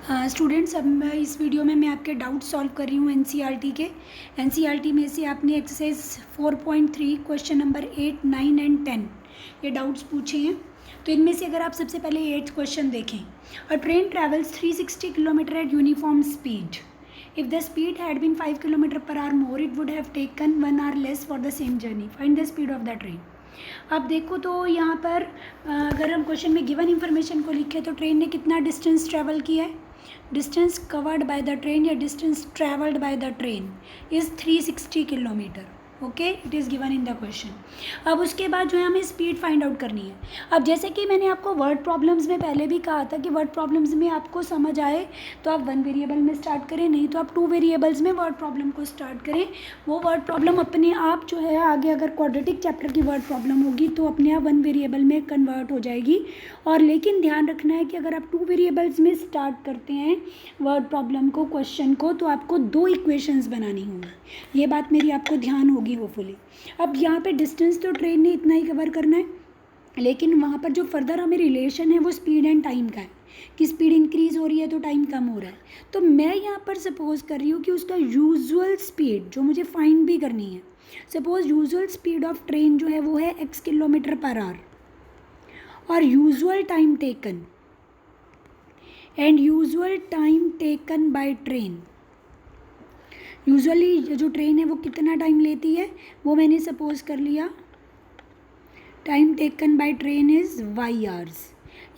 Students, अब इस video में मैं आपके डाउट सॉल्व कर रही हूँ एनसीईआरटी के। एनसीईआरटी में से आपने एक्सरसाइज 4.3 क्वेश्चन नंबर 8, 9 एंड 10 ये डाउट्स पूछे हैं। तो इनमें से अगर आप सबसे पहले 8th क्वेश्चन देखें, a train travels 360 kilometre at uniform speed. If the speed had been 5 kilometre per hour more, it would have taken 1 hour less for the same journey. Find the speed of the train. अब देखो तो यहाँ पर अगर हम question में given information को लिखें तो ट्रेन ने कितना डिस्टेंस ट्रेवल किया है। Distance covered by the train या distance travelled by the train is 360 kilometre. Okay, it is given in the question. अब उसके बाद जो है हमें स्पीड फाइंड आउट करनी है। अब जैसे कि मैंने आपको वर्ड प्रॉब्लम्स में पहले भी कहा था कि वर्ड प्रॉब्लम्स में आपको समझ आए तो आप 1 वेरिएबल में स्टार्ट करें, नहीं तो आप 2 वेरिएबल्स में वर्ड प्रॉब्लम को स्टार्ट करें। वो वर्ड प्रॉब्लम अपने आप जो है आगे अगर क्वाड्रेटिक चैप्टर की वर्ड प्रॉब्लम होगी तो अपने आप 1 वेरिएबल में कन्वर्ट हो जाएगी। और लेकिन ध्यान रखना है कि अगर आप 2 वेरिएबल्स में स्टार्ट करते हैं वर्ड प्रॉब्लम को, क्वेश्चन को, तो आपको 2 इक्वेशंस बनानी होंगी। ये बात मेरी आपको ध्यान होगी होपफुली। अब यहाँ पे डिस्टेंस तो ट्रेन ने इतना ही कवर करना है, लेकिन वहाँ पर जो फर्दर हमें रिलेशन है वो स्पीड एंड टाइम का है कि स्पीड इंक्रीज़ हो रही है तो टाइम कम हो रहा है। तो मैं यहाँ पर सपोज कर रही हूँ कि उसका यूजुअल स्पीड जो मुझे फाइंड भी करनी है, suppose usual speed of train जो है वो है x किलोमीटर पर आवर और usual time taken and usual time taken by train. Usually जो ट्रेन है वो कितना टाइम लेती है वो मैंने सपोज कर लिया time taken by train is y hours।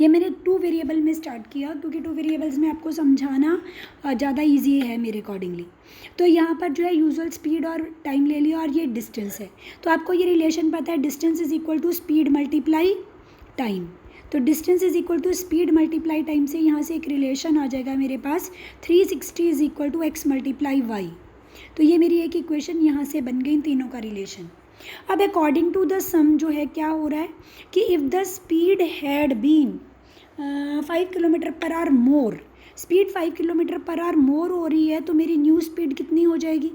ये मैंने 2 वेरिएबल में स्टार्ट किया क्योंकि 2 वेरिएबल्स में आपको समझाना ज़्यादा इजी है मेरे अकॉर्डिंगली। तो यहाँ पर जो है यूजुअल स्पीड और टाइम ले लिया और ये डिस्टेंस है। तो आपको ये रिलेशन पता है, distance is equal to speed multiply time. तो distance is equal to speed multiply time से यहाँ से एक रिलेशन आ जाएगा मेरे पास 360 is equal to x multiply Y. तो ये मेरी एक इक्वेशन यहाँ से बन गई इन तीनों का रिलेशन। अब अकॉर्डिंग टू द सम जो है क्या हो रहा है कि if the speed had been 5 kilometre per hour more, speed 5 kilometre per hour more हो रही है तो मेरी न्यू स्पीड कितनी हो जाएगी।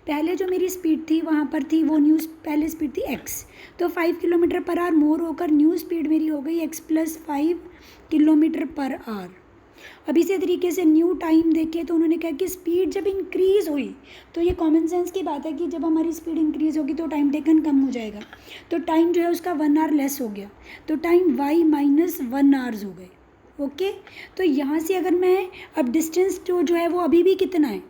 पहले जो मेरी स्पीड थी वहाँ पर थी वो न्यू पहले स्पीड थी x, तो 5 किलोमीटर पर आवर मोर होकर न्यू स्पीड मेरी हो गई x + 5 किलोमीटर पर आवर। अब इसी तरीके से न्यू टाइम देखें तो उन्होंने कहा कि स्पीड जब इंक्रीज़ हुई तो ये कॉमन सेंस की बात है कि जब हमारी स्पीड इंक्रीज़ होगी तो टाइम टेकन कम हो जाएगा। तो टाइम जो है उसका 1 hour लेस हो गया, तो टाइम y - 1 hours हो गए। ओके, तो यहाँ से अगर मैं अब डिस्टेंस जो है वो अभी भी कितना है,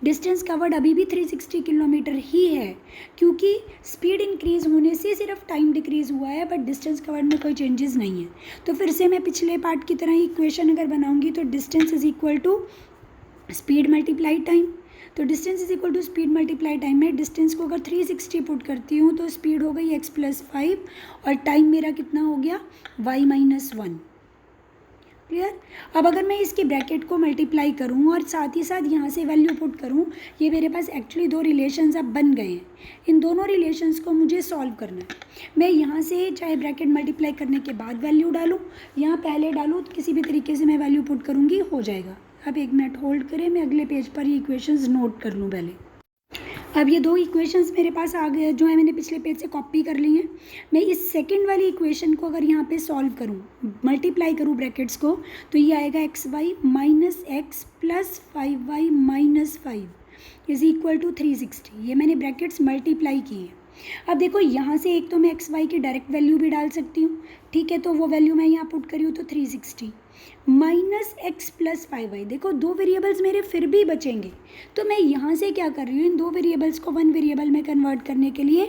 डिस्टेंस कवर्ड अभी भी 360 किलोमीटर ही है क्योंकि स्पीड इंक्रीज़ होने से सिर्फ टाइम डिक्रीज़ हुआ है बट डिस्टेंस कवर्ड में कोई चेंजेस नहीं है। तो फिर से मैं पिछले पार्ट की तरह ही इक्वेशन अगर बनाऊंगी तो distance is equal to speed multiply time. तो distance is equal to speed multiply time में डिस्टेंस को अगर 360 पुट करती हूँ तो स्पीड हो गई x + 5 और टाइम मेरा कितना हो गया y - 1। क्लियर। अब अगर मैं इसकी ब्रैकेट को मल्टीप्लाई करूं और साथ ही साथ यहाँ से वैल्यू पुट करूं, ये मेरे पास एक्चुअली 2 रिलेशंस अब बन गए हैं। इन दोनों रिलेशंस को मुझे सॉल्व करना है। मैं यहाँ से चाहे ब्रैकेट मल्टीप्लाई करने के बाद वैल्यू डालूँ, यहाँ पहले डालूँ, तो किसी भी तरीके से मैं वैल्यू पुट करूँगी, हो जाएगा। अब 1 मिनट होल्ड करें, मैं अगले पेज पर ये इक्वेशंस नोट कर लूँ पहले। अब ये 2 इक्वेशंस मेरे पास आ गए जो है मैंने पिछले पेज से कॉपी कर ली हैं। मैं इस सेकंड वाली इक्वेशन को अगर यहाँ पे सॉल्व करूँ, मल्टीप्लाई करूँ ब्रैकेट्स को, तो ये आएगा xy - x + 5y - 5 is equal to 360। ये मैंने ब्रैकेट्स मल्टीप्लाई किए हैं। अब देखो यहाँ से एक तो मैं xy की डायरेक्ट वैल्यू भी डाल सकती हूँ, ठीक है, तो वो वैल्यू मैं यहाँ पुट करी हूँ तो 360 - x + 5y। देखो 2 वेरिएबल्स मेरे फिर भी बचेंगे, तो मैं यहाँ से क्या कर रही हूँ, इन 2 वेरिएबल्स को 1 वेरिएबल में कन्वर्ट करने के लिए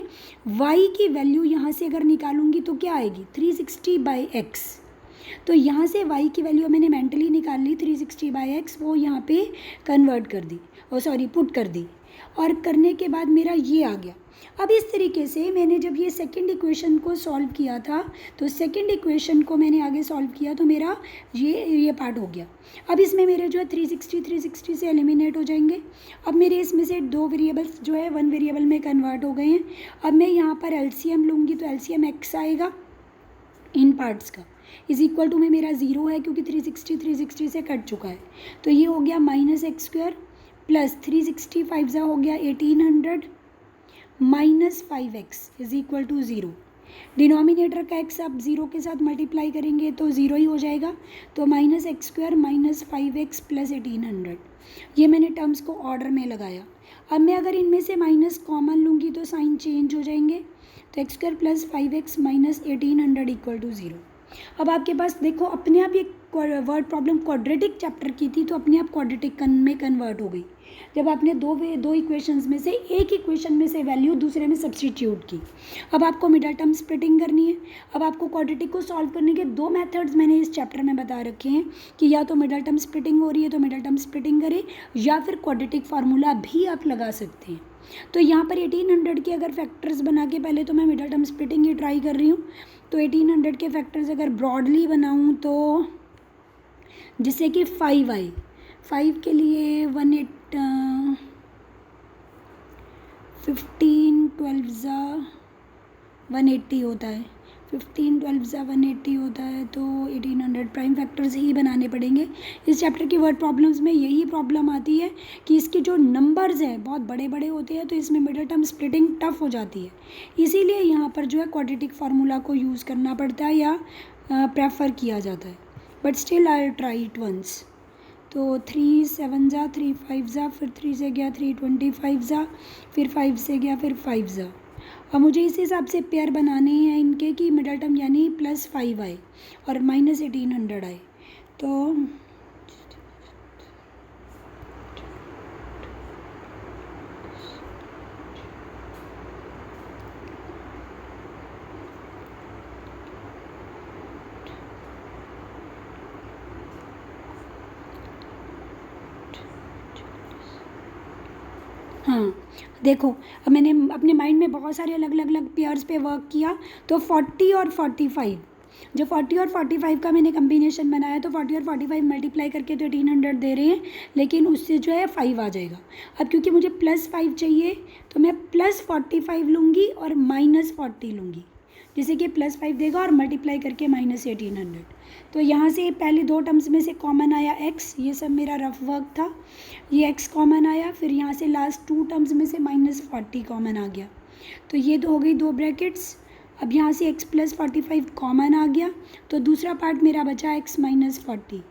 y की वैल्यू यहाँ से अगर निकालूंगी तो क्या आएगी 360/x। तो यहाँ से y की वैल्यू मैंने मेंटली निकाल ली 360/x, वो यहाँ पे कन्वर्ट कर दी, पुट कर दी, और करने के बाद मेरा ये आ गया। अब इस तरीके से मैंने जब ये सेकंड इक्वेशन को सॉल्व किया था तो सेकंड इक्वेशन को मैंने आगे सॉल्व किया तो मेरा ये पार्ट हो गया। अब इसमें मेरे जो है 360 से एलिमिनेट हो जाएंगे। अब मेरे इसमें से 2 वेरिएबल्स जो है 1 वेरिएबल में कन्वर्ट हो गए हैं। अब मैं यहाँ पर एलसीएम लूँगी तो एलसीएम x आएगा इन पार्ट्स का, इज इक्वल टू में मेरा 0 है क्योंकि 360 से कट चुका है। तो ये हो गया -x² प्लस 365 हो गया 1800 - 5x is equal to 0। Denominator का x आप 0 के साथ मल्टीप्लाई करेंगे तो 0 ही हो जाएगा, तो -x² माइनस 5x प्लस 1800। ये मैंने टर्म्स को ऑर्डर में लगाया। अब मैं अगर इनमें से माइनस कॉमन लूँगी तो साइन चेंज हो जाएंगे, तो x² plus 5x minus 1800 equal to 0। अब आपके पास देखो अपने आप ये वर्ड प्रॉब्लम क्वाड्रेटिक चैप्टर की थी, तो अपने आप क्वाड्रेटिक में कन्वर्ट हो गई जब आपने दो इक्वेशंस में से एक इक्वेशन में से वैल्यू दूसरे में सब्स्टिट्यूट की। अब आपको मिडल टर्म स्प्लिटिंग करनी है। अब आपको क्वाड्रेटिक को सॉल्व करने के दो मेथड्स मैंने इस चैप्टर में बता रखे हैं कि या तो मिडल टर्म स्प्लिटिंग हो रही है तो मिडल टर्म स्प्लिटिंग करें, या फिर क्वाड्रेटिक फार्मूला भी आप लगा सकते हैं। तो यहाँ पर 1800 के अगर फैक्टर्स बना के, पहले तो मैं मिडल टर्म स्प्लिटिंग ही ट्राई कर रही हूँ, तो 1800 के फैक्टर्स अगर ब्रॉडली बनाऊँ तो जिससे कि 5 आए, 5 के लिए 15 12 ज़ा 180 होता है, 15 12 ज़ा 180 होता है, तो 1800 प्राइम फैक्टर्स ही बनाने पड़ेंगे। इस चैप्टर की वर्ड प्रॉब्लम्स में यही प्रॉब्लम आती है कि इसके जो नंबर्स हैं बहुत बड़े बड़े होते हैं, तो इसमें मिडल टर्म स्प्लिटिंग टफ हो जाती है। इसीलिए यहाँ पर जो है क्वाड्रेटिक फार्मूला को यूज़ करना पड़ता है या प्रेफर किया जाता है, but still I try it once. तो 3 7 ज़ा 3 5 ज़ा, फिर 3 से गया 3 25 ज़ा, फिर 5 से गया फिर 5 ज़ा। अब मुझे इस हिसाब से पेयर बनाने हैं इनके कि मिडल टर्म यानी +5 आए और माइनस 1800 आए। तो हाँ देखो, अब मैंने अपने माइंड में बहुत सारे अलग अलग अलग पेयर्स पे वर्क किया, तो 40 और 45, जो 40 और 45 का मैंने कम्बिनेशन बनाया, तो 40 और 45 मल्टीप्लाई करके तो 1800 दे रहे हैं, लेकिन उससे जो है 5 आ जाएगा। अब क्योंकि मुझे +5 चाहिए तो मैं +45 लूँगी और -40 लूँगी, जैसे कि +5 देगा और मल्टीप्लाई करके -1800। तो यहाँ से पहले दो टर्म्स में से कॉमन आया x, ये सब मेरा रफ वर्क था, ये x कॉमन आया, फिर यहाँ से लास्ट टू टर्म्स में से -40 कॉमन आ गया, तो ये तो हो गई दो ब्रैकेट्स। अब यहाँ से x + 45 कॉमन आ गया, तो दूसरा पार्ट मेरा बचा x - 40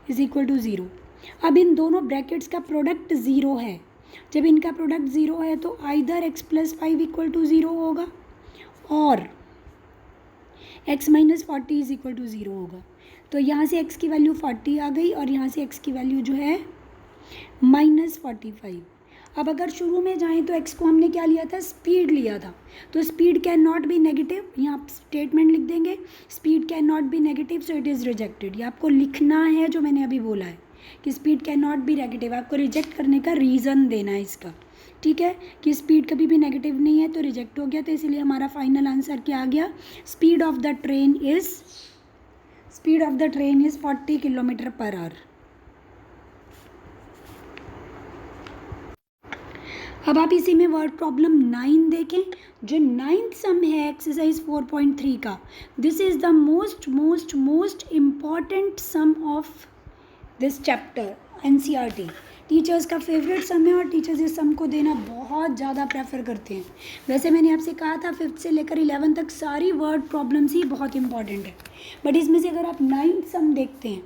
= 0। अब इन दोनों ब्रैकेट्स का प्रोडक्ट 0 है। जब इनका प्रोडक्ट 0 है तो आइदर x + 5 = 0 होगा और x - 40 = 0 होगा। तो यहाँ से x की वैल्यू 40 आ गई और यहाँ से x की वैल्यू जो है -45। अब अगर शुरू में जाएं तो x को हमने क्या लिया था, स्पीड लिया था, तो speed can not be negative, यहाँ आप स्टेटमेंट लिख देंगे speed can not be negative, so it is rejected. ये आपको लिखना है जो मैंने अभी बोला है कि speed can not be negative, आपको रिजेक्ट करने का रीज़न देना है इसका, ठीक है, कि स्पीड कभी भी नेगेटिव नहीं है, तो रिजेक्ट हो गया। तो इसीलिए हमारा फाइनल आंसर क्या आ गया, speed of the train is 40 km/h। अब आप इसी में वर्ड प्रॉब्लम 9 देखें, जो 9th सम है एक्सरसाइज 4.3 का। This is the most important sum of this chapter, NCERT teachers का फेवरेट सम है और टीचर्स इस सम को देना बहुत ज़्यादा प्रेफर करते हैं। वैसे मैंने आपसे कहा था 5th से लेकर 11th तक सारी वर्ड प्रॉब्लम्स ही बहुत इंपॉर्टेंट है, बट इसमें से अगर आप 9th सम देखते हैं,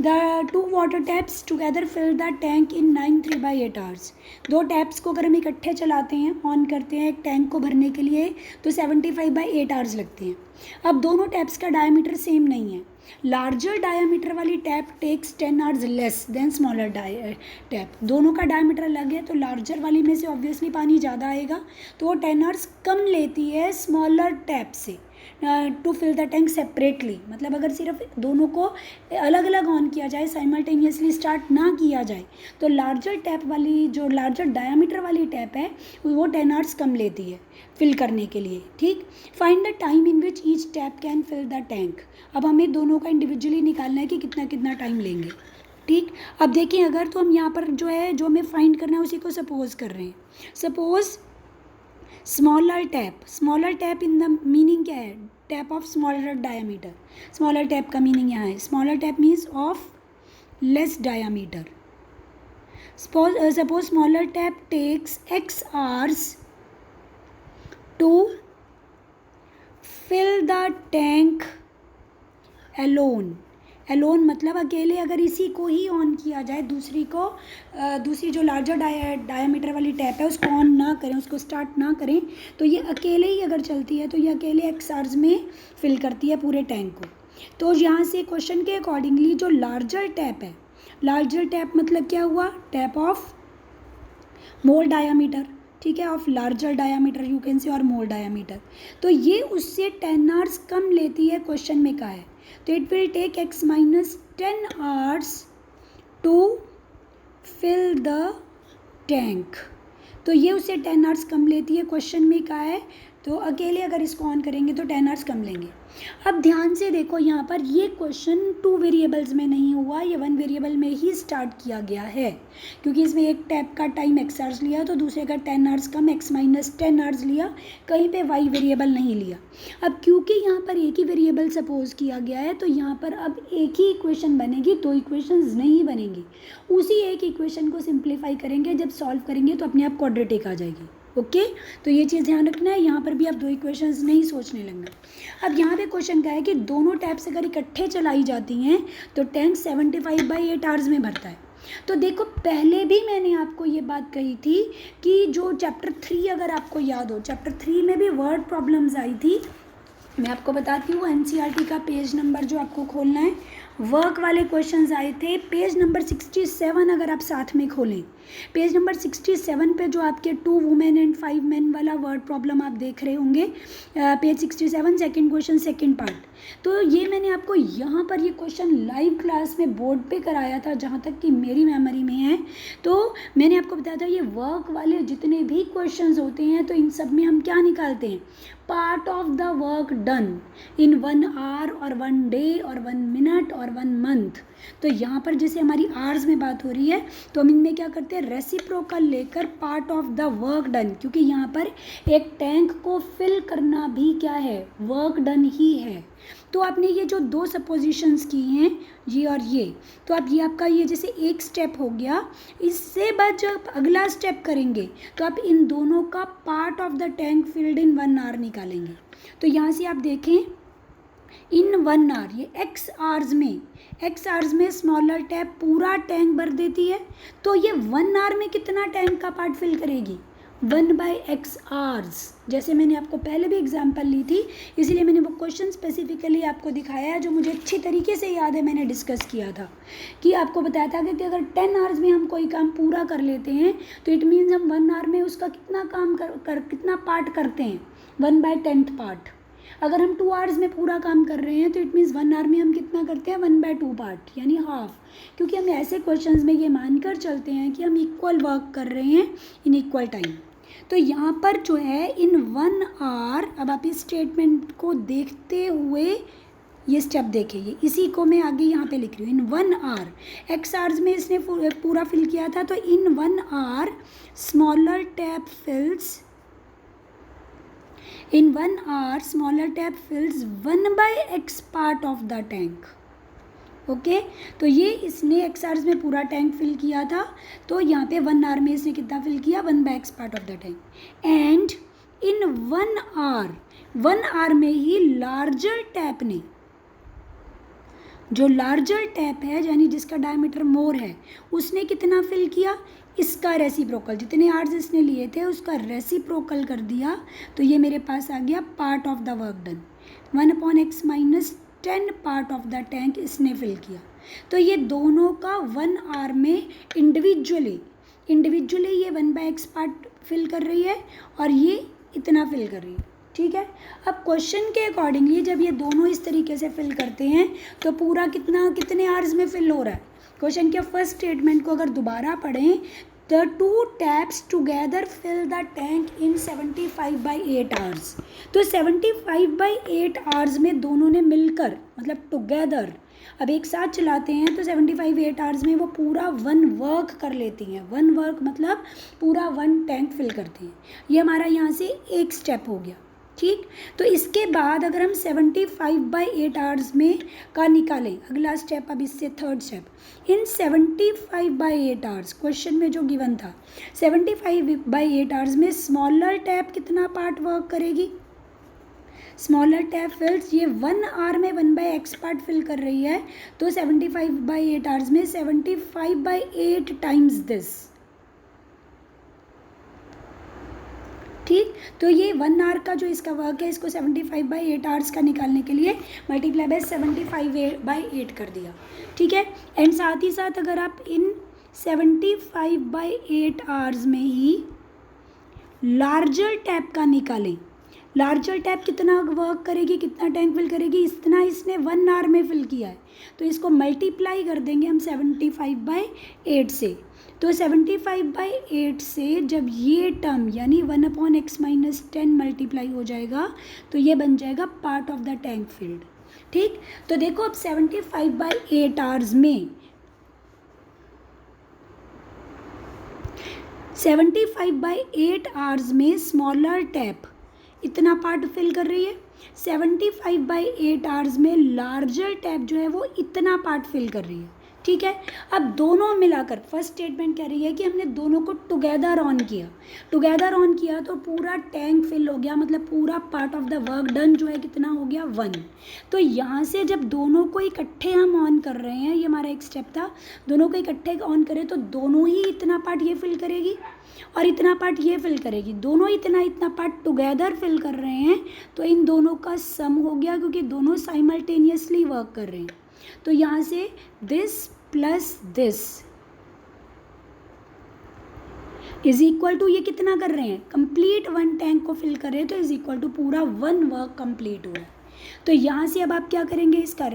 the 2 water taps together fill the tank in 9 3/8 hours। दो टैप्स को अगर हम इकट्ठे चलाते हैं, ऑन करते हैं एक टैंक को भरने के लिए, तो 75/8 hours लगते हैं। अब दोनों टैप्स का डायमीटर सेम नहीं है। लार्जर डायमीटर वाली tap takes 10 hours less than smaller tap. दोनों का डायमीटर अलग है, तो लार्जर वाली में से ऑब्वियसली पानी ज़्यादा आएगा, तो वो 10 hours कम लेती है स्मॉलर टैप से to fill the tank separately. मतलब अगर सिर्फ दोनों को अलग अलग ऑन किया जाए, साइमल्टेनियसली स्टार्ट ना किया जाए, तो लार्जर टैप वाली, जो लार्जर डायमीटर वाली टैप है, वो 10 hours कम लेती है फिल करने के लिए, ठीक। Find the time in which each tap can fill the tank. अब हमें दोनों का इंडिविजुअली निकालना है कि कितना कितना टाइम लेंगे, ठीक। अब देखिए, अगर तो हम यहाँ पर जो है, जो हमें फाइंड करना है उसी को सपोज कर रहे हैं। Suppose smaller tap in the meaning क्या है, tap of smaller diameter. Smaller tap का मीनिंग यहाँ है, smaller tap means of less diameter. Suppose smaller tap takes x hours to fill the tank alone. Alone मतलब अकेले, अगर इसी को ही ऑन किया जाए, दूसरी जो लार्जर डायामीटर वाली टैप है उसको ऑन ना करें, उसको स्टार्ट ना करें, तो ये अकेले ही अगर चलती है तो ये अकेले एक्स आवर्स में फिल करती है पूरे टैंक को। तो यहाँ से क्वेश्चन के अकॉर्डिंगली जो लार्जर टैप है, लार्जर टैप मतलब क्या हुआ, टैप ऑफ मोर डायामीटर, ठीक है, of larger diameter you can say, और मोर डायामीटर, तो ये उससे 10 आवर्स कम लेती है, क्वेश्चन में कहा है। तो it will take x minus 10 hours to fill the tank. तो ये उससे 10 आवर्स कम लेती है, क्वेश्चन में कहा है, तो अकेले अगर इसको ऑन करेंगे तो 10 आवर्स कम लेंगे। अब ध्यान से देखो यहाँ पर, ये क्वेश्चन 2 वेरिएबल्स में नहीं हुआ, ये 1 वेरिएबल में ही स्टार्ट किया गया है, क्योंकि इसमें एक टैप का टाइम x आवर्स लिया तो दूसरे का 10 आवर्स कम x माइनस 10 आवर्स लिया, कहीं पे y वेरिएबल नहीं लिया। अब क्योंकि यहाँ पर एक ही वेरिएबल सपोज किया गया है, तो यहाँ पर अब एक ही इक्वेशन बनेगी, 2 इक्वेशंस नहीं बनेंगी। उसी एक इक्वेशन को सिंप्लीफाई करेंगे, जब सॉल्व करेंगे तो अपने आप क्वाड्रेटिक आ जाएगी। ओके, तो ये चीज़ ध्यान रखना है, यहाँ पर भी आप 2 इक्वेशंस नहीं सोचने लगना। अब यहाँ पे क्वेश्चन क्या है कि दोनों टैप्स अगर इकट्ठे चलाई जाती हैं तो टैंक 75/8 आवर्स में भरता है। तो देखो, पहले भी मैंने आपको ये बात कही थी कि जो चैप्टर 3 अगर आपको याद हो, चैप्टर 3 में भी वर्ड प्रॉब्लम्स आई थी। मैं आपको बताती हूँ, एनसीईआरटी का पेज नंबर जो आपको खोलना है, वर्क वाले क्वेश्चंस आए थे, पेज नंबर 67 अगर आप साथ में खोलें, पेज नंबर 67 पे जो आपके 2 वुमेन एंड 5 मेन वाला वर्ड प्रॉब्लम आप देख रहे होंगे, page 67 second question second part. तो ये मैंने आपको यहाँ पर ये क्वेश्चन लाइव क्लास में बोर्ड पे कराया था, जहाँ तक कि मेरी मेमोरी में है। तो मैंने आपको बताया था ये वर्क वाले जितने भी क्वेश्चंस होते हैं, तो इन सब में हम क्या निकालते हैं, part of the work done in 1 hour और 1 डे और 1 मिनट और 1 मंथ। तो यहाँ पर जैसे हमारी आवर्स में बात हो रही है, तो हम इनमें क्या करते हैं, रेसिप्रोकल लेकर part of the work done, क्योंकि यहाँ पर एक टैंक को फिल करना भी क्या है, वर्क डन ही है। तो आपने ये जो 2 सपोजिशंस की हैं, ये और ये, तो अब ये आपका ये जैसे एक स्टेप हो गया, इससे बाद जब अगला स्टेप करेंगे तो आप इन दोनों का part of the tank filled in 1 hour निकालेंगे। तो यहाँ से आप देखें, इन 1 आवर, ये x आवर्स में स्मॉलर टैप पूरा टैंक भर देती है, तो ये 1 आवर में कितना टैंक का पार्ट फिल करेगी, 1/x आवर्स। जैसे मैंने आपको पहले भी एग्जांपल ली थी, इसीलिए मैंने वो क्वेश्चन स्पेसिफिकली आपको दिखाया है, जो मुझे अच्छी तरीके से याद है, मैंने डिस्कस किया था कि आपको बताया था कि अगर 10 आवर्स में हम कोई काम पूरा कर लेते हैं तो इट मीन्स हम 1 आवर में उसका कितना काम कितना पार्ट करते हैं, 1/10 पार्ट। अगर हम 2 आवर्स में पूरा काम कर रहे हैं तो इट मीन्स 1 आवर में हम कितना करते हैं, 1/2 पार्ट, यानी हाफ, क्योंकि हम ऐसे क्वेश्चंस में ये मानकर चलते हैं कि हम इक्वल वर्क कर रहे हैं इन इक्वल टाइम। तो यहाँ पर जो है इन 1 आवर, अब आप इस स्टेटमेंट को देखते हुए ये स्टेप देखिए, इसी को मैं आगे यहाँ पे लिख रही हूँ, इन 1 आवर एक्स आवर्स में इसने पूरा फिल किया था, तो in 1 hour smaller tap fills, in 1 hour smaller tap fills 1/x part of the tank। Okay, तो ये इसने x आवर्स में पूरा टैंक फिल किया था, तो यहाँ पे 1 आवर में इसने कितना फिल किया, 1/x part of the tank. And in 1 hour में ही लार्जर टैप ने, जो लार्जर टैप है यानी जिसका डायमीटर मोर है, उसने कितना फिल किया, इसका रेसिप्रोकल, जितने आवर्स इसने लिए थे उसका रेसिप्रोकल कर दिया, तो ये मेरे पास आ गया part of the work done, 1/x minus 10 part of the tank इसने फिल किया। तो ये दोनों का 1 आवर में इंडिविजुअली ये 1/x पार्ट फिल कर रही है और ये इतना फिल कर रही है, ठीक है। अब क्वेश्चन के अकॉर्डिंगली जब ये दोनों इस तरीके से फिल करते हैं तो पूरा कितने आवर्स में फिल हो रहा है। क्वेश्चन के फर्स्ट स्टेटमेंट को अगर दोबारा पढ़ें, the 2 taps together fill the tank in 75/8 hours. तो 75/8 आवर्स में दोनों ने मिलकर, मतलब टुगेदर, अब एक साथ चलाते हैं तो 75/8 आवर्स में वो पूरा 1 वर्क कर लेती हैं। 1 वर्क मतलब पूरा 1 टैंक फिल करती हैं। ये हमारा यहाँ से एक स्टेप हो गया, ठीक। तो इसके बाद अगर हम 75/8 आवर्स में का निकालें, अगला स्टेप, अब इससे थर्ड स्टेप, इन 75/8 आवर्स क्वेश्चन में जो गिवन था, 75/8 आवर्स में स्मॉलर टैप कितना पार्ट वर्क करेगी, स्मॉलर टैप फिल्स, ये 1 आवर में 1/x पार्ट फिल कर रही है, तो 75/8 आवर्स में 75/8 टाइम्स दिस। ठीक, तो ये 1 आवर का जो इसका वर्क है, इसको 75/8 आवर्स का निकालने के लिए मल्टीप्लाई बाय 75/8 कर दिया। ठीक है, एंड साथ ही साथ अगर आप इन 75/8 आवर्स में ही लार्जर टैप का निकालें, लार्जर टैप कितना वर्क करेगी, कितना टैंक फिल करेगी, इतना इसने 1 आवर में फिल किया है, तो इसको मल्टीप्लाई कर देंगे हम 75/8 से। तो 75/8 से जब ये टर्म यानी 1/x-10 मल्टीप्लाई हो जाएगा, तो ये बन जाएगा part of the tank field. ठीक, तो देखो अब 75/8 आवर्स में 75/8 आवर्स में स्मॉलर टैप इतना पार्ट फिल कर रही है, 75/8 आवर्स में लार्जर टैप जो है वो इतना पार्ट फिल कर रही है। ठीक है, अब दोनों मिलाकर फर्स्ट स्टेटमेंट कह रही है कि हमने दोनों को टुगेदर ऑन किया, टुगेदर ऑन किया तो पूरा टैंक फिल हो गया, मतलब पूरा part of the work done जो है कितना हो गया 1। तो यहाँ से जब दोनों को इकट्ठे हम ऑन कर रहे हैं, ये हमारा एक स्टेप था, दोनों को इकट्ठे ऑन करें तो दोनों ही इतना पार्ट ये फिल करेगी और इतना पार्ट ये फिल करेगी, दोनों इतना इतना पार्ट टुगेदर फिल कर रहे हैं, तो इन दोनों का सम हो गया क्योंकि दोनों साइमल्टेनियसली वर्क कर रहे हैं। तो यहाँ से this plus this is equal to, ये कितना कर रहे हैं, कंप्लीट 1 टैंक को फिल कर रहे हैं, तो इज इक्वल टू पूरा 1 वर्क कंप्लीट हुआ है। तो यहाँ से अब आप क्या करेंगे, इसका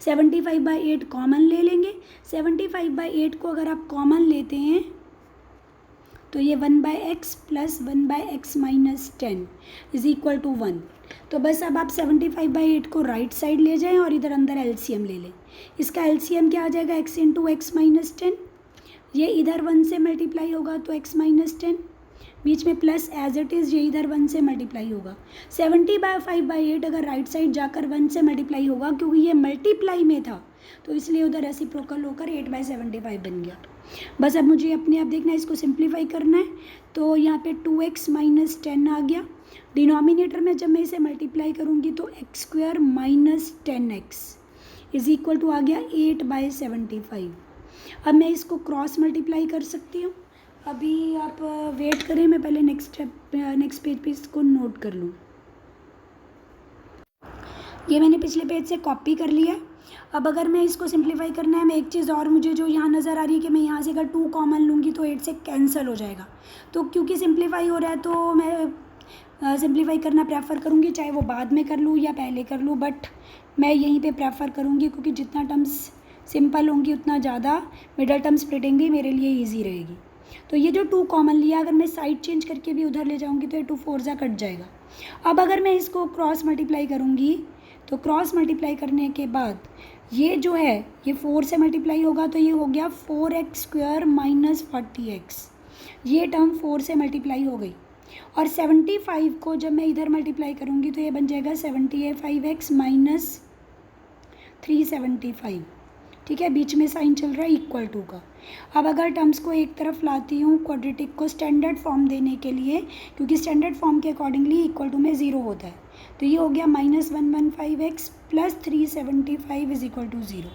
75/8 कॉमन ले लेंगे। 75/8 को अगर आप कॉमन लेते हैं तो ये 1/x plus 1/x-10 is equal to 1। तो बस अब आप 75/8 को राइट साइड ले जाएं और इधर अंदर एलसीएम ले लें। इसका एलसीएम क्या आ जाएगा, x इंटू x-10, ये इधर 1 से मल्टीप्लाई होगा तो x-10, बीच में प्लस एज इट इज़ ये इधर 1 से मल्टीप्लाई होगा। 75/8 अगर राइट साइड जाकर 1 से मल्टीप्लाई होगा, क्योंकि ये मल्टीप्लाई में था तो इसलिए उधर रेसिप्रोकल होकर 8/75 बन गया। बस अब मुझे अपने आप देखना है, इसको सिंप्लीफाई करना है, तो यहाँ पे 2x-10 आ गया। डिनोमिनेटर में जब मैं इसे मल्टीप्लाई करूँगी तो x² - 10x is equal to आ गया 8/75। अब मैं इसको क्रॉस मल्टीप्लाई कर सकती हूँ। अभी आप वेट करें, मैं पहले नेक्स्ट पेज पे इसको नोट कर लूँ। ये मैंने पिछले पेज से कॉपी कर लिया। अब अगर मैं इसको सिंप्लीफाई करना है, मैं एक चीज़ और मुझे जो यहाँ नज़र आ रही है कि मैं यहाँ से अगर 2 कॉमन लूँगी तो 8 से कैंसिल हो जाएगा। तो क्योंकि सिंप्लीफाई हो रहा है तो मैं सिंप्लीफाई करना प्रेफर करूँगी, चाहे वो बाद में कर लूँ या पहले कर लूँ, बट मैं यहीं पे प्रेफर करूँगी क्योंकि जितना टर्म्स सिंपल होंगी उतना ज़्यादा मिडल टर्म स्प्लिटिंग भी मेरे लिए ईजी रहेगी। तो ये जो 2 कॉमन लिया, अगर मैं साइड चेंज करके भी उधर ले जाऊँगी तो ये 2 4 जा कट जाएगा। अब अगर मैं इसको क्रॉस मल्टीप्लाई करूँगी तो क्रॉस मल्टीप्लाई करने के बाद ये जो है ये 4 से मल्टीप्लाई होगा तो ये हो गया 4x² - 40x, ये टर्म 4 से मल्टीप्लाई हो गई। और 75 को जब मैं इधर मल्टीप्लाई करूँगी तो ये बन जाएगा 75x - 375। ठीक है, बीच में साइन चल रहा है इक्वल टू का। अब अगर टर्म्स को एक तरफ लाती हूँ क्वाड्रेटिक को स्टैंडर्ड फॉर्म देने के लिए, क्योंकि स्टैंडर्ड फॉर्म के अकॉर्डिंगली इक्वल टू में 0 होता है, तो ये हो गया -115x plus 375 is equal to 0।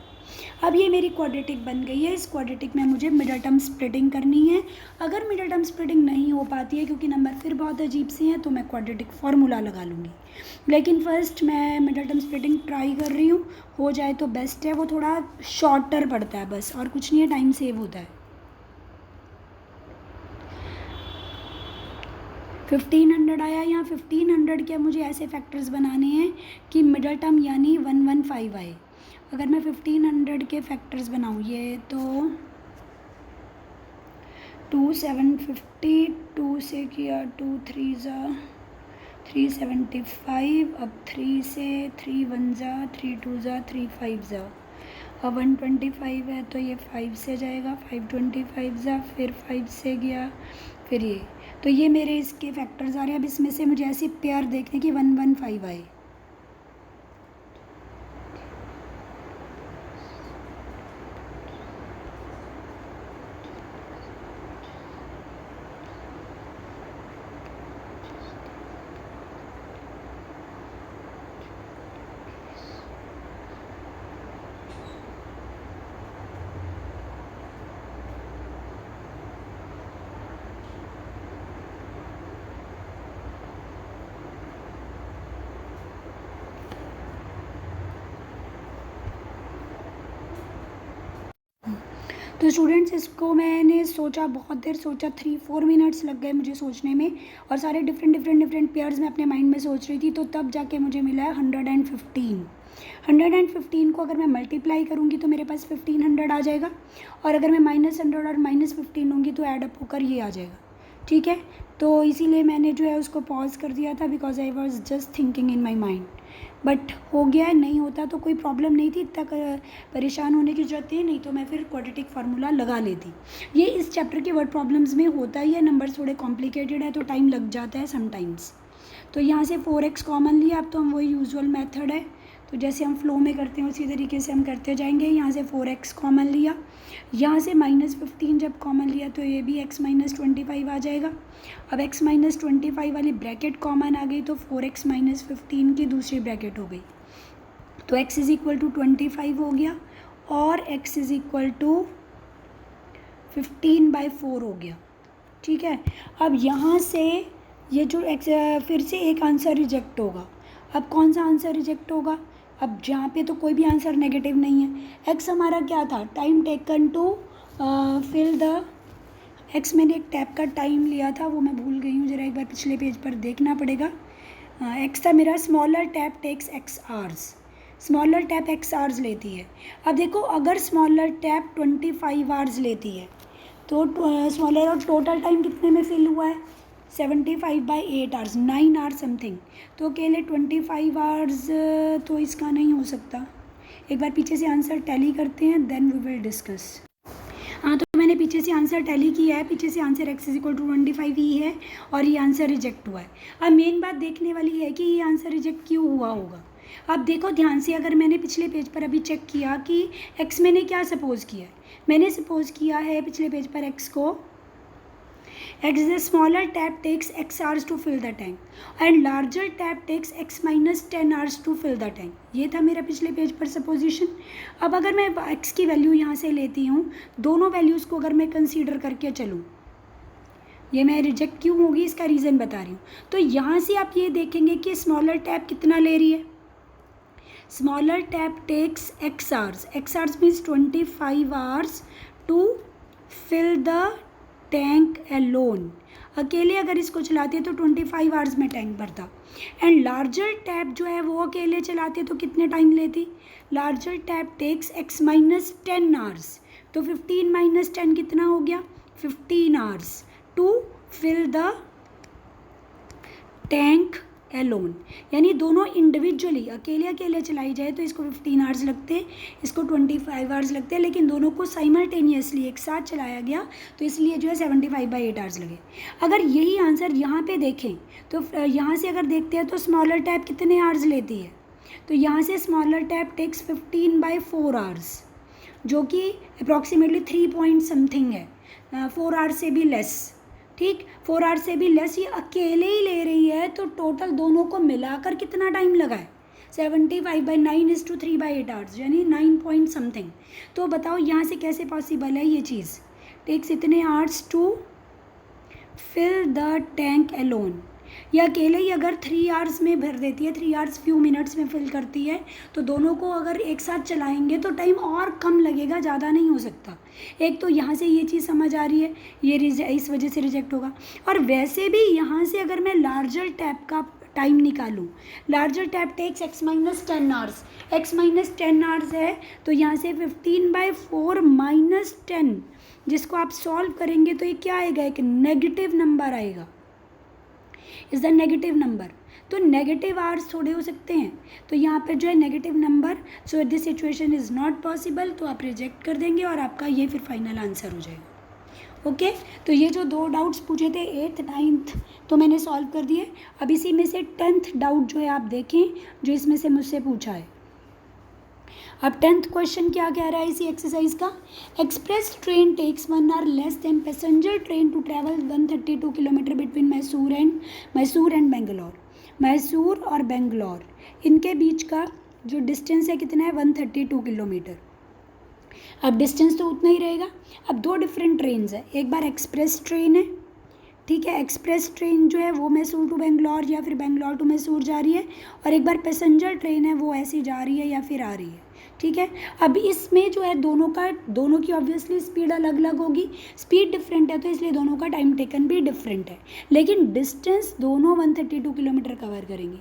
अब ये मेरी क्वाड्रेटिक बन गई है। इस क्वाड्रेटिक में मुझे मिडल टर्म स्प्लिटिंग करनी है। अगर मिडल टर्म स्प्लिटिंग नहीं हो पाती है क्योंकि नंबर फिर बहुत अजीब से हैं, तो मैं क्वाड्रेटिक फार्मूला लगा लूँगी। लेकिन फर्स्ट मैं मिडल टर्म स्प्लिटिंग ट्राई कर रही हूँ, हो जाए तो बेस्ट है। वो थोड़ा शॉर्टर पड़ता है बस, और कुछ नहीं है, टाइम सेव होता है। 1500 आया। यहाँ 1500 के मुझे ऐसे फैक्टर्स बनाने हैं कि मिडल टर्म यानी 115 आए। अगर मैं 1500 के फैक्टर्स बनाऊँ, ये तो 2 750, 2 से किया 2 3 ज़ा 375, अब 3 से 3 1 ज़ा 3 2 ज़ा 3 5 ज़ा, अब 125 है तो ये 5 से जाएगा, 525 ज़ा, फिर 5 से गया, फिर ये, तो ये मेरे इसके फैक्टर्स आ रहे हैं। अब इसमें से मुझे ऐसी पेयर देखने की 115 आए। तो स्टूडेंट्स इसको मैंने सोचा, बहुत देर सोचा, 3-4 मिनट्स लग गए मुझे सोचने में, और सारे डिफरेंट पेयर्स में अपने माइंड में सोच रही थी, तो तब जाके मुझे मिला है 115। 115 को अगर मैं मल्टीप्लाई करूँगी तो मेरे पास 1500 आ जाएगा, और अगर मैं -100 और -15 लूँगी तो ऐड अप होकर ये आ जाएगा। ठीक है, तो इसीलिए मैंने जो है उसको पॉज कर दिया था, because I was just thinking in my mind. But हो गया है, नहीं होता तो कोई प्रॉब्लम नहीं थी, इतना परेशान होने की जरूरत नहीं तो मैं फिर क्वाड्रेटिक फार्मूला लगा लेती। ये इस चैप्टर के वर्ड प्रॉब्लम्स में होता ही है, नंबर्स थोड़े कॉम्प्लिकेटेड है तो टाइम लग जाता है समटाइम्स। तो यहाँ से 4x कॉमन लिया, अब तो हम वही यूजुअल मेथड है, तो जैसे हम फ्लो में करते हैं उसी तरीके से हम करते जाएंगे। यहाँ से 4x कॉमन लिया, यहाँ से -15 जब कॉमन लिया तो ये भी x - 25 आ जाएगा। अब x - 25 वाली ब्रैकेट कॉमन आ गई तो 4x - 15 की दूसरी ब्रैकेट हो गई, तो x = 25 हो गया और x = 15/4 हो गया। ठीक है, अब यहाँ से ये जो x फिर से एक आंसर रिजेक्ट होगा। अब कौन सा आंसर रिजेक्ट होगा? अब जहाँ पे तो कोई भी आंसर नेगेटिव नहीं है। x हमारा क्या था? Time taken to fill the x, मैंने एक टैप का टाइम लिया था, वो मैं भूल गई हूँ, ज़रा एक बार पिछले पेज पर देखना पड़ेगा। x था मेरा, smaller tap takes x hours, smaller tap x hours लेती है। अब देखो, अगर स्मॉलर टैप 25 आवर्स लेती है तो स्मॉलर और टोटल टाइम कितने में फिल हुआ है? 75/8 आवर्स, 9 आवर्स समथिंग। तो अकेले 25 आवर्स तो इसका नहीं हो सकता। एक बार पीछे से आंसर टैली करते हैं, देन वी विल डिस्कस। हाँ, तो मैंने पीछे से आंसर टैली किया है, पीछे से आंसर x = 25 ही है और ये आंसर रिजेक्ट हुआ है। अब मेन बात देखने वाली है कि ये आंसर रिजेक्ट क्यों हुआ होगा। अब देखो ध्यान से, अगर मैंने पिछले पेज पर अभी चेक किया कि x मैंने क्या सपोज़ किया है, मैंने सपोज़ किया है पिछले पेज पर x को, x is a smaller tap takes x hours to fill the tank and larger tap takes x - 10 hours to fill the tank। ये था मेरा पिछले पेज पर सपोजिशन। अब अगर मैं x की वैल्यू यहाँ से लेती हूँ, दोनों वैल्यूज़ को अगर मैं कंसीडर करके चलूँ, ये मैं रिजेक्ट क्यों होगी इसका रीज़न बता रही हूँ। तो यहाँ से आप ये देखेंगे कि स्मॉलर टैप कितना ले रही है। Smaller tap takes x hours means 25 hours to fill the tank alone. अकेले अगर इसको चलाते तो 25 आवर्स में टैंक भरता, एंड लार्जर टैप जो है वो अकेले चलाते तो कितने टाइम लेती? Larger tap takes x - 10 hours, तो 15 - 10 कितना हो गया? 15 hours to fill the tank alone. यानी दोनों इंडिविजुअली अकेले चलाई जाए तो इसको 15 आवर्स लगते, इसको 25 आवर्स लगते हैं, लेकिन दोनों को साइमल्टेनियसली एक साथ चलाया गया तो इसलिए जो है 75/8 आवर्स लगे। अगर यही आंसर यहाँ पे देखें तो यहाँ से अगर देखते हैं तो स्मॉलर टैप कितने आवर्स लेती है, तो यहाँ से स्मॉलर टैप टेक्स 15/4 आवर्स, जो कि अप्रॉक्सीमेटली 3 पॉइंट समथिंग है, 4 आवर्स से भी लेस। ठीक, 4 आवर्स से भी लेस ये अकेले ही ले रही है, तो टोटल दोनों को मिलाकर कितना टाइम लगा है? 75/9 = 3/8 आवर्स, यानी 9 पॉइंट समथिंग। तो बताओ यहाँ से कैसे पॉसिबल है ये चीज़? टेक्स इतने hours to fill the tank alone. ये अकेले ही अगर 3 आवर्स में भर देती है, 3 आवर्स फ्यू मिनट्स में फिल करती है, तो दोनों को अगर एक साथ चलाएंगे तो टाइम और कम लगेगा, ज़्यादा नहीं हो सकता। एक तो यहाँ से ये चीज़ समझ आ रही है, ये इस वजह से रिजेक्ट होगा। और वैसे भी यहाँ से अगर मैं लार्जर टैप का टाइम निकालूँ, larger tap takes x - 10 hours, x - 10 hours है, तो यहाँ से 15/4 - 10, जिसको आप सॉल्व करेंगे तो ये क्या आएगा? एक नेगेटिव नंबर आएगा, इज़ द नेगेटिव नंबर। तो नेगेटिव आवर्स थोड़े हो सकते हैं, तो यहाँ पर जो है negative number, so this situation is not possible, तो आप रिजेक्ट कर देंगे और आपका ये फिर फाइनल आंसर हो जाएगा। ओके, तो ये जो 2 डाउट्स पूछे थे 8th 9th तो मैंने सॉल्व कर दिए। अब इसी में से 10th डाउट जो है आप देखें, जो इसमें से मुझसे पूछा है। अब 10th क्वेश्चन क्या कह रहा है इसी एक्सरसाइज का? Express train takes 1 hour less than passenger train to travel 132 kilometre between Mysore and Bangalore. Mysore और बेंगलोर इनके बीच का जो डिस्टेंस है कितना है? 132 किलोमीटर। अब डिस्टेंस तो उतना ही रहेगा। अब 2 डिफरेंट ट्रेन है, एक बार एक्सप्रेस ट्रेन है, ठीक है, एक्सप्रेस ट्रेन जो है वो मैसूर टू बेंगलोर या फिर बेंगलोर टू मैसूर जा रही है, और एक बार पैसेंजर ट्रेन है वो ऐसी जा रही है या फिर आ रही है। ठीक है। अब इसमें जो है दोनों की ऑब्वियसली स्पीड अलग अलग होगी, स्पीड डिफरेंट है तो इसलिए दोनों का टाइम टेकन भी डिफरेंट है, लेकिन डिस्टेंस दोनों 132 किलोमीटर कवर करेंगे।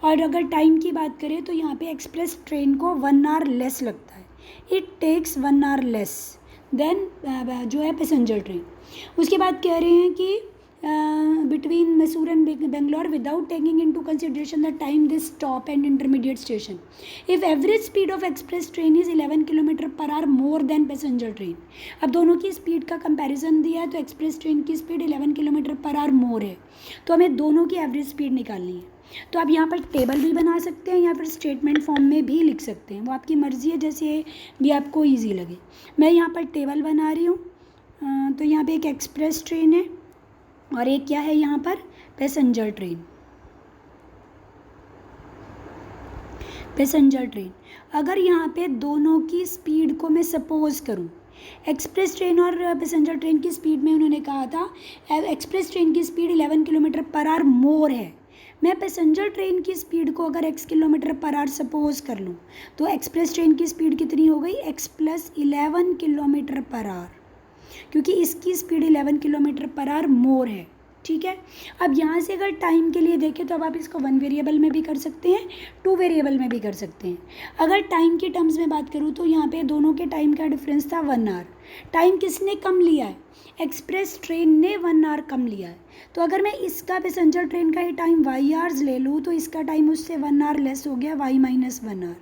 और अगर टाइम की बात करें तो यहाँ पे एक्सप्रेस ट्रेन को 1 आवर लेस लगता है, it takes 1 hour less than जो है पैसेंजर ट्रेन। उसके बाद कह रहे हैं कि between Mysore and Bangalore without taking into consideration the time they stop and intermediate station. If average speed of express train is 11 km/h more than passenger train. अब दोनों की स्पीड का कंपैरिजन दिया है तो एक्सप्रेस ट्रेन की speed 11 km/h मोर है, तो हमें दोनों की एवरेज स्पीड निकालनी है। तो आप यहाँ पर टेबल भी बना सकते हैं या फिर स्टेटमेंट फॉर्म में भी लिख सकते हैं, वो आपकी मर्ज़ी है, जैसे भी आपको ईजी लगे। मैं यहाँ पर टेबल बना रही हूँ। तो यहाँ पे एक एक्सप्रेस ट्रेन है और एक क्या है यहाँ पर, पैसेंजर ट्रेन। पैसेंजर ट्रेन अगर यहाँ पे दोनों की स्पीड को मैं सपोज करूँ, एक्सप्रेस ट्रेन और पैसेंजर ट्रेन की स्पीड में उन्होंने कहा था एक्सप्रेस ट्रेन की स्पीड 11 km/h मोर है। मैं पैसेंजर ट्रेन की स्पीड को अगर x km/h सपोज कर लूँ तो एक्सप्रेस ट्रेन की स्पीड कितनी हो गई, x + 11 km/h, क्योंकि इसकी स्पीड 11 km/h मोर है। ठीक है। अब यहाँ से अगर टाइम के लिए देखें तो अब आप इसको 1 वेरिएबल में भी कर सकते हैं, 2 वेरिएबल में भी कर सकते हैं। अगर टाइम की टर्म्स में बात करूँ तो यहाँ पे दोनों के टाइम का डिफरेंस था 1 आवर। टाइम किसने कम लिया है, एक्सप्रेस ट्रेन ने 1 आवर कम लिया है। तो अगर मैं इसका पैसेंजर ट्रेन का ही टाइम y आवर्स ले लूँ तो इसका टाइम उससे 1 आवर लेस हो गया, y - 1 आवर।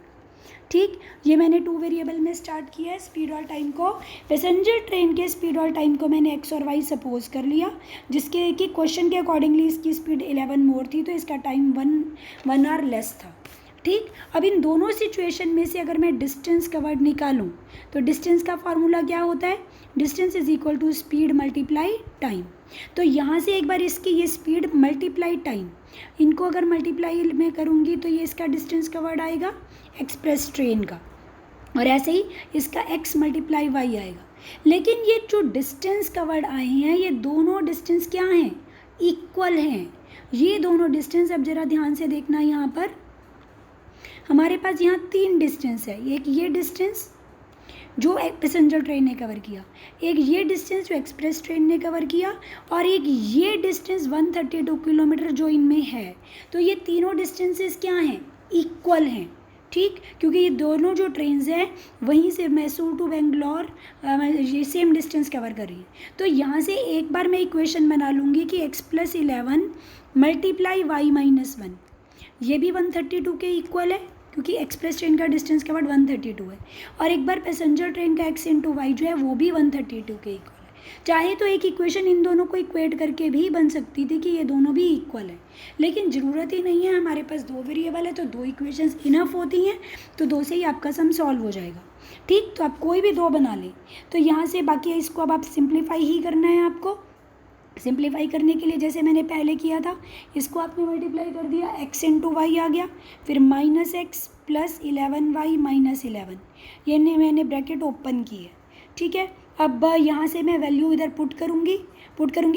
ठीक, ये मैंने 2 वेरिएबल में स्टार्ट किया है स्पीड और टाइम को। पैसेंजर ट्रेन के स्पीड और टाइम को मैंने x और y सपोज कर लिया, जिसके कि क्वेश्चन के अकॉर्डिंगली इसकी स्पीड 11 मोर थी तो इसका टाइम 1 आवर लेस था। ठीक, अब इन दोनों सिचुएशन में से अगर मैं डिस्टेंस कवर्ड निकालूं तो डिस्टेंस का फार्मूला क्या होता है, distance is equal to speed multiply time. तो यहाँ से एक बार इसकी ये स्पीड मल्टीप्लाई टाइम, इनको अगर मल्टीप्लाई में करूँगी तो ये इसका डिस्टेंस कवर्ड आएगा एक्सप्रेस ट्रेन का, और ऐसे ही इसका x × y आएगा। लेकिन ये जो डिस्टेंस कवर्ड आए हैं ये दोनों डिस्टेंस क्या हैं, इक्वल हैं। ये दोनों डिस्टेंस अब ज़रा ध्यान से देखना, यहाँ पर हमारे पास यहाँ 3 डिस्टेंस है। एक ये डिस्टेंस जो एक पैसेंजर ट्रेन ने कवर किया, एक ये डिस्टेंस जो एक्सप्रेस ट्रेन ने कवर किया, और एक ये डिस्टेंस 132 किलोमीटर जो इनमें है। तो ये तीनों डिस्टेंसेस क्या हैं, इक्वल हैं। ठीक, क्योंकि ये दोनों जो ट्रेन्स हैं वहीं से मैसूर टू बेंगलोर ये सेम डिस्टेंस कवर कर रही है। तो यहाँ से एक बार मैं इक्वेशन बना लूँगी कि x + 11 × y - 1, ये भी 132 के इक्वल है क्योंकि एक्सप्रेस ट्रेन का डिस्टेंस कवर्ड 132 है, और एक बार पैसेंजर ट्रेन का x × y जो है वो भी 132 के इक्वल है। चाहे तो एक इक्वेशन इन दोनों को इक्वेट करके भी बन सकती थी कि ये दोनों भी इक्वल है, लेकिन ज़रूरत ही नहीं है, हमारे पास 2 वेरिएबल है तो 2 इक्वेशंस इनफ होती हैं, तो 2 से ही आपका सम सॉल्व हो जाएगा। ठीक, तो आप कोई भी 2 बना लें। तो यहाँ से बाकी इसको अब आप सिंप्लीफाई ही करना है। आपको सिंप्लीफाई करने के लिए जैसे मैंने पहले किया था, इसको आपने मल्टीप्लाई कर दिया, x × y आ गया, फिर -x + 11y - 11, ये मैंने ब्रैकेट ओपन की है। ठीक है, अब यहाँ से मैं वैल्यू इधर पुट करूँगी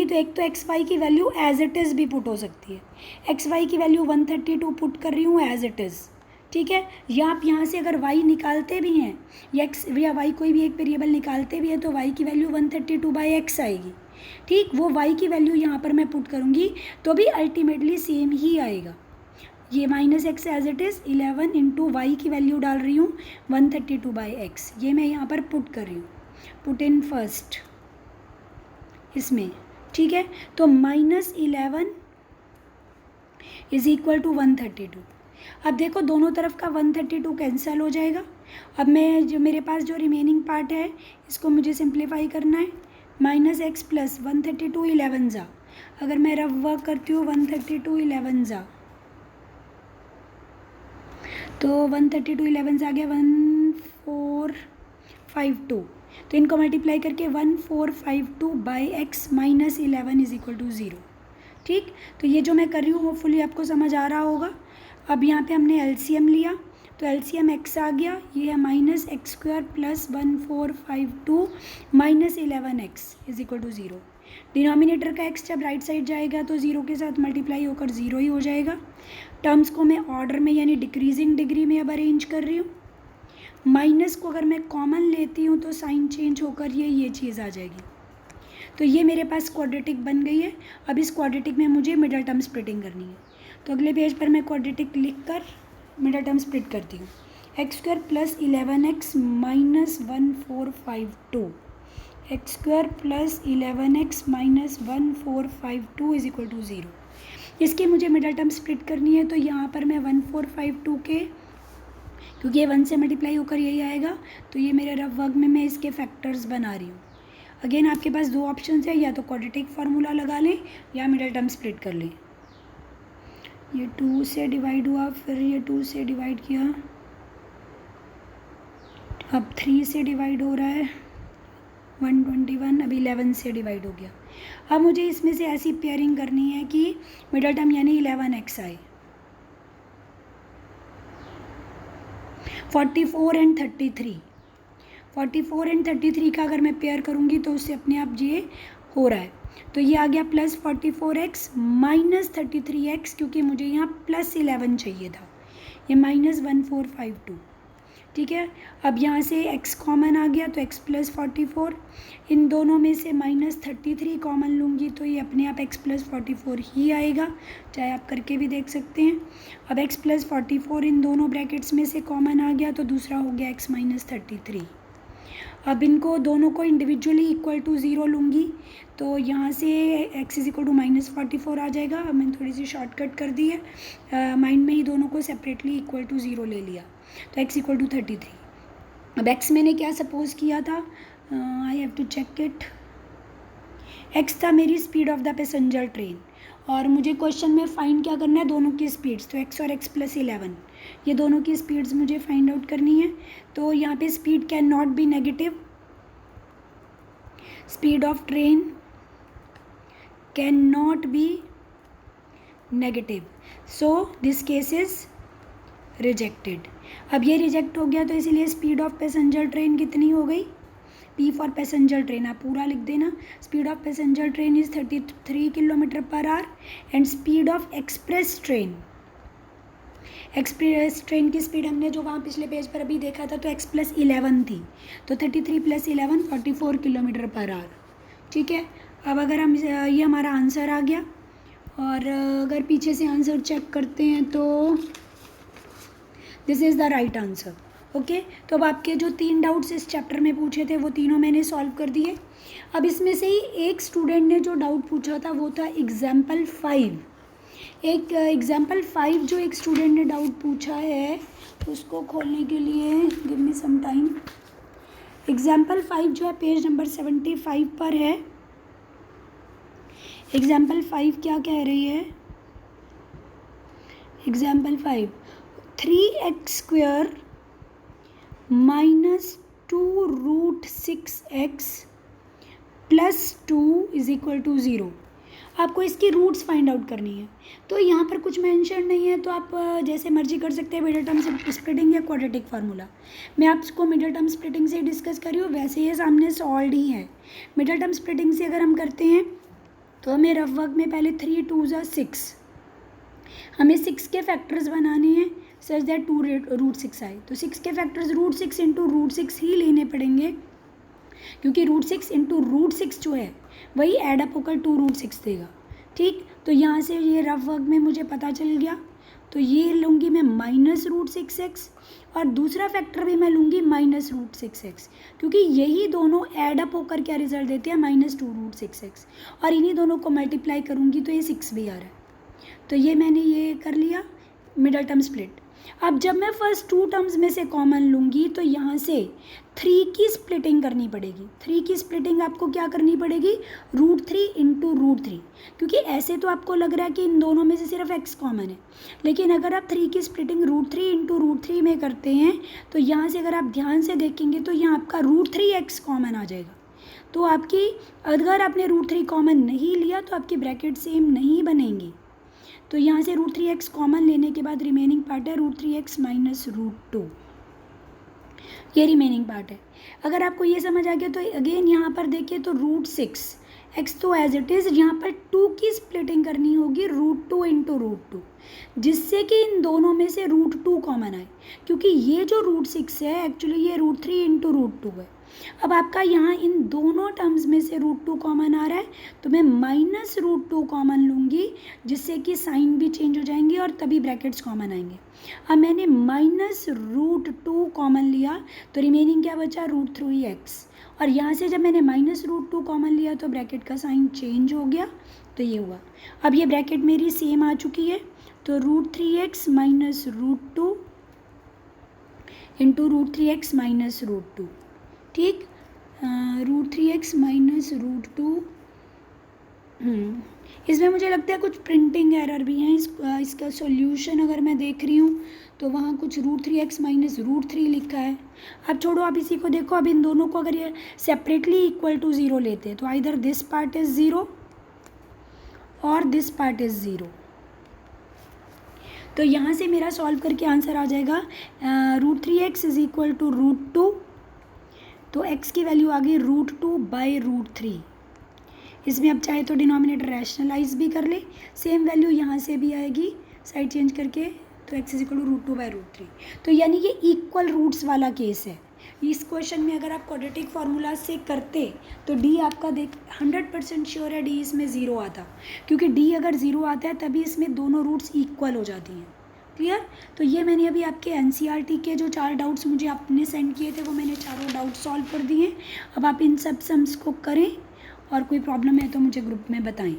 तो एक तो एक्स वाई की वैल्यू एज इट इज़ भी पुट हो सकती है। एक्स वाई की वैल्यू 132 पुट कर रही हूँ एज इट इज़। ठीक है, या आप यहाँ से अगर y निकालते भी हैं या x या y कोई भी एक वेरिएबल निकालते भी हैं तो y की वैल्यू 132/x आएगी। ठीक, वो y की वैल्यू यहाँ पर मैं पुट करूँगी तो भी अल्टीमेटली सेम ही आएगा। ये -x as it is 11 × y की वैल्यू डाल रही हूँ 132/x, ये मैं यहाँ पर पुट कर रही हूँ, पुट इन फर्स्ट इसमें। ठीक है, तो -11 = 132। अब देखो दोनों तरफ का 132 कैंसिल हो जाएगा। अब मैं जो मेरे पास जो रिमेनिंग पार्ट है इसको मुझे सिंप्लीफाई करना है। -x + 132 11 जा, अगर मैं रफ वर्क करती हूँ 132 11 जा, तो 132 11 आ गया 1452, तो इनको मल्टीप्लाई करके 1452/x - 11 = 0। ठीक, तो ये जो मैं कर रही हूँ होपफुली आपको समझ आ रहा होगा। अब यहाँ पे हमने एलसीएम लिया तो एलसीएम x आ गया, ये है -x² + 1452 - 11x = 0। डिनोमिनेटर का x जब राइट साइड जाएगा तो 0 के साथ मल्टीप्लाई होकर 0 ही हो जाएगा। टर्म्स को मैं ऑर्डर में यानी डिक्रीजिंग डिग्री में अब अरेंज कर रही हूँ। माइनस को अगर मैं कॉमन लेती हूँ तो साइन चेंज होकर ये चीज़ आ जाएगी। तो ये मेरे पास क्वाड्रेटिक बन गई है। अब इस क्वाड्रेटिक में मुझे मिडल टर्म स्प्लिटिंग करनी है। तो अगले पेज पर मैं क्वाड्रेटिक लिख कर मिडल टर्म स्प्लिट करती हूँ। X square plus 11x minus 1452, x square plus 11x minus 1452 is equal to 0। इसकी मुझे मिडल टर्म स्प्लिट करनी है। तो यहाँ पर मैं 1452 के, क्योंकि ये 1 से मल्टीप्लाई होकर यही आएगा, तो ये मेरे रफ वर्क में मैं इसके फैक्टर्स बना रही हूँ। अगेन आपके पास दो ऑप्शन है, या तो क्वाड्रेटिक फार्मूला लगा लें या मिडल टर्म स्प्लिट कर लें। ये 2 से डिवाइड हुआ, फिर ये 2 से डिवाइड किया, अब 3 से डिवाइड हो रहा है 121, अभी 11 से डिवाइड हो गया। अब मुझे इसमें से ऐसी पेयरिंग करनी है कि मिडल टर्म यानी 11x आए। 44 एंड 33, 44 एंड 33 का अगर मैं पेयर करूँगी तो उससे अपने आप ये हो रहा है। तो ये आ गया प्लस 44x माइनस 33x, क्योंकि मुझे यहाँ प्लस 11 चाहिए था, ये माइनस 1452। ठीक है, अब यहाँ से x कॉमन आ गया तो x प्लस 44, इन दोनों में से माइनस 33 कॉमन लूँगी तो ये अपने आप x प्लस 44 ही आएगा, चाहे आप करके भी देख सकते हैं। अब x प्लस 44 इन दोनों ब्रैकेट्स में से कॉमन आ गया तो दूसरा हो गया x माइनस 33। अब इनको दोनों को इंडिविजुअली इक्वल टू 0 लूँगी तो यहाँ से x is equal to minus 44 आ जाएगा। अब मैंने थोड़ी सी शॉर्टकट कर दी है, माइंड में ही दोनों को सेपरेटली इक्वल टू 0 ले लिया, तो x इक्वल टू 33। अब x मैंने क्या सपोज किया था, I have to check it. x था मेरी speed of the passenger train, और मुझे क्वेश्चन में फाइंड क्या करना है, दोनों की स्पीड्स। तो x और x प्लस 11 ये दोनों की स्पीड्स मुझे फाइंड आउट करनी है। तो यहाँ पे speed can not be negative, speed of train can not be negative, so this case is rejected. अब ये रिजेक्ट हो गया तो इसीलिए स्पीड ऑफ पैसेंजर ट्रेन कितनी हो गई, P फॉर पैसेंजर ट्रेन, आप पूरा लिख देना। Speed of passenger train is 33 kilometre per our and speed of express train, express train की स्पीड हमने जो वहाँ पिछले पेज पर अभी देखा था तो x प्लस 11 थी, तो 33 प्लस 11 44 किलोमीटर पर आवर। ठीक है, अब अगर हम ये हमारा आंसर आ गया, और अगर पीछे से आंसर चेक करते हैं तो this is the right answer. Okay, तो अब आपके जो 3 डाउट्स इस चैप्टर में पूछे थे वो तीनों मैंने सॉल्व कर दिए। अब इसमें से ही एक स्टूडेंट ने जो डाउट पूछा था वो था एग्जाम्पल 5। एक एग्जाम्पल 5 जो एक स्टूडेंट ने डाउट पूछा है उसको खोलने के लिए give me some time. Example 5 जो है पेज नंबर 75 पर है। एग्जाम्पल 5 क्या कह रही है, example 5 3x square minus 2 root 6x plus 2 is equal to 0। आपको इसकी रूट्स फाइंड आउट करनी है। तो यहाँ पर कुछ मेंशन नहीं है तो आप जैसे मर्जी कर सकते हैं, मिडल टर्म स्प्लिटिंग या क्वाड्रेटिक फार्मूला। मैं आपको मिडल टर्म स्प्लिटिंग से डिस्कस कर रही हूँ, वैसे ये सामने सॉल्व ही है। मिडल टर्म स्प्लिटिंग से अगर हम करते हैं तो हमें रफ वर्क में पहले 3 2 ज़ा 6, हमें 6 के फैक्टर्स बनाने हैं सच दैट 2 रूट 6 आए। तो 6 के फैक्टर्स रूट 6 इंटू रूट 6 ही लेने पड़ेंगे, क्योंकि रूट 6 इंटू रूट 6 जो है वही एडअप होकर 2 रूट 6 देगा। ठीक, तो यहाँ से ये रफ वर्क में मुझे पता चल गया। तो ये लूँगी मैं माइनस रूट 6x, और दूसरा फैक्टर भी मैं लूँगी माइनस रूट 6x, क्योंकि यही दोनों एडअप होकर क्या रिजल्ट देते हैं, माइनस 2 रूट 6x, और इन्हीं दोनों को मल्टीप्लाई करूँगी तो ये 6 भी आ रहा है। तो ये मैंने ये कर लिया मिडल टर्म स्प्लिट। अब जब मैं फर्स्ट 2 टर्म्स में से कॉमन लूँगी तो यहाँ से 3 की स्प्लिटिंग करनी पड़ेगी। 3 की स्प्लिटिंग आपको क्या करनी पड़ेगी, रूट 3 इंटू रूट 3, क्योंकि ऐसे तो आपको लग रहा है कि इन दोनों में से सिर्फ x कॉमन है, लेकिन अगर आप 3 की स्प्लिटिंग रूट 3 इंटू रूट 3 में करते हैं तो यहाँ से अगर आप ध्यान से देखेंगे तो यहाँ आपका रूट 3x कॉमन आ जाएगा। तो आपकी अगर आपने रूट 3 कॉमन नहीं लिया तो आपकी ब्रैकेट सेम नहीं बनेंगी। तो यहाँ से रूट 3x कॉमन लेने के बाद रिमेनिंग पार्ट है रूट 3x माइनस रूट 2, ये रिमेनिंग पार्ट है। अगर आपको ये समझ आ गया तो अगेन यहाँ पर देखिए तो रूट 6 एक्स तो एज इट इज़, यहाँ पर 2 की स्प्लिटिंग करनी होगी √2 इंटू √2, जिससे कि इन दोनों में से √2 कॉमन आए, क्योंकि ये जो √6 है एक्चुअली ये √3 इंटू √2 है। अब आपका यहाँ इन दोनों टर्म्स में से √2 कॉमन आ रहा है, तो मैं -√2 कॉमन लूँगी, जिससे कि साइन भी चेंज हो जाएंगे और तभी ब्रैकेट्स कॉमन आएंगे। अब मैंने -√2 कॉमन लिया तो रिमेनिंग क्या बचा, √3x, और यहाँ से जब मैंने -√2 कॉमन लिया तो ब्रैकेट का साइन चेंज हो गया, तो ये हुआ। अब ये ब्रैकेट मेरी सेम आ चुकी है, तो √3x - √2 इंटू √3x - √2, ठीक। √3x - √2, इसमें मुझे लगता है कुछ प्रिंटिंग एरर भी हैं। इसका सॉल्यूशन अगर मैं देख रही हूँ तो वहाँ कुछ √3x - √3 लिखा है। अब छोड़ो, आप इसी को देखो। अब इन दोनों को अगर ये सेपरेटली इक्वल टू 0 लेते हैं तो आइदर दिस पार्ट इज़ 0 और दिस पार्ट इज़ 0। तो यहाँ से मेरा सॉल्व करके आंसर आ जाएगा √3x = √2, तो x की वैल्यू आ गई √2/√3। इसमें अब चाहे तो डिनोमिनेटर रैशनलाइज भी कर ले, सेम वैल्यू यहाँ से भी आएगी साइड चेंज करके, तो x = √2/√3। तो यानी ये इक्वल रूट्स वाला केस है। इस क्वेश्चन में अगर आप क्वाड्रेटिक फार्मूला से करते तो d आपका 100% श्योर है d इसमें 0 आता, क्योंकि d अगर 0 आता है तभी इसमें दोनों रूट्स इक्वल हो जाती हैं। क्लियर। तो ये मैंने अभी आपके NCERT के जो 4 डाउट्स मुझे आपने सेंड किए थे वो मैंने चारों डाउट सॉल्व कर दिए। अब आप इन सब सम्स को करें और कोई प्रॉब्लम है तो मुझे ग्रुप में बताएं।